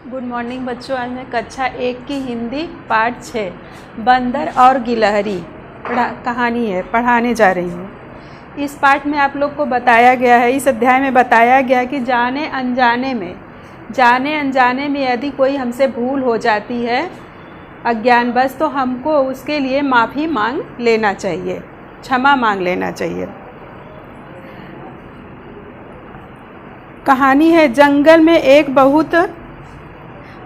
Good morning बच्चों। आज मैं कक्षा 1 की हिंदी पाठ 6 बंदर और गिलहरी कहानी है पढ़ाने जा रही हूँ। इस पाठ में आप लोग को बताया गया है, इस अध्याय में बताया गया कि जाने अनजाने में यदि कोई हमसे भूल हो जाती है अज्ञानवश, तो हमको उसके लिए माफ़ी मांग लेना चाहिए, क्षमा मांग लेना चाहिए। कहानी है, जंगल में एक बहुत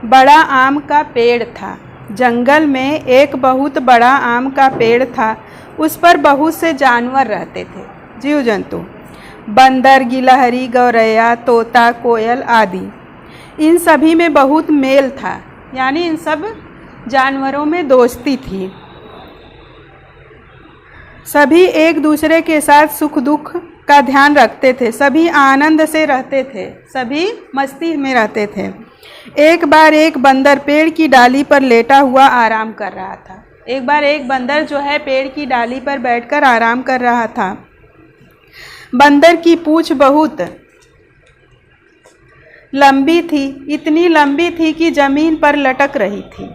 बड़ा आम का पेड़ था। जंगल में एक बहुत बड़ा आम का पेड़ था। उस पर बहुत से जानवर रहते थे, जीव जंतु, बंदर, गिलहरी, गौरैया, तोता, कोयल आदि। इन सभी में बहुत मेल था, यानी इन सब जानवरों में दोस्ती थी। सभी एक दूसरे के साथ सुख दुख का ध्यान रखते थे, सभी आनंद से रहते थे, सभी मस्ती में रहते थे। एक बार एक बंदर पेड़ की डाली पर लेटा हुआ आराम कर रहा था। एक बार एक बंदर जो है पेड़ की डाली पर बैठकर आराम कर रहा था। बंदर की पूंछ बहुत लंबी थी, इतनी लंबी थी कि जमीन पर लटक रही थी।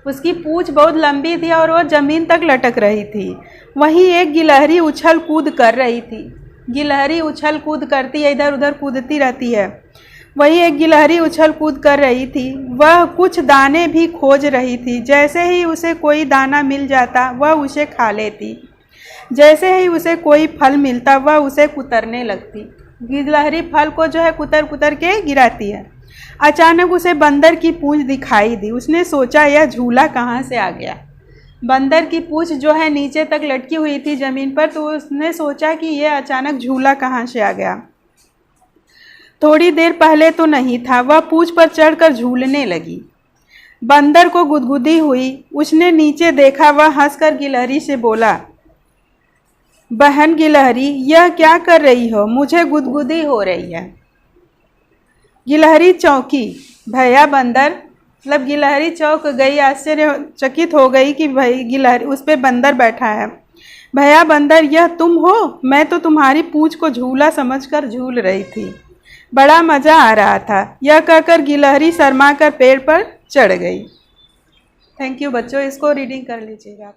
उसकी पूंछ बहुत लंबी थी और वो जमीन तक लटक रही थी। वहीं एक गिलहरी उछल कूद कर रही थी। गिलहरी उछल कूद करती है, इधर उधर कूदती रहती है। वहीं एक गिलहरी उछल कूद कर रही थी। वह कुछ दाने भी खोज रही थी। जैसे ही उसे कोई दाना मिल जाता वह उसे खा लेती। जैसे ही उसे कोई फल मिलता वह उसे कुतरने लगती। गिलहरी फल को जो है कुतर कुतर के गिराती है। अचानक उसे बंदर की पूंछ दिखाई दी। उसने सोचा यह झूला कहाँ से आ गया। बंदर की पूंछ जो है नीचे तक लटकी हुई थी ज़मीन पर, तो उसने सोचा कि यह अचानक झूला कहाँ से आ गया। थोड़ी देर पहले तो नहीं था। वह पूंछ पर चढ़कर झूलने लगी। बंदर को गुदगुदी हुई। उसने नीचे देखा। वह हंसकर गिलहरी से बोला, बहन गिलहरी, यह क्या कर रही हो? मुझे गुदगुदी हो रही है। गिलहरी चौंकी। भैया बंदर, मतलब गिलहरी चौंक गई, आश्चर्यचकित हो गई कि भाई गिलहरी, उस पे बंदर बैठा है। भैया बंदर, यह तुम हो? मैं तो तुम्हारी पूंछ को झूला समझकर झूल रही थी। बड़ा मज़ा आ रहा था। यह कहकर गिलहरी शर्मा कर पेड़ पर चढ़ गई। थैंक यू बच्चों, इसको रीडिंग कर लीजिएगा आप।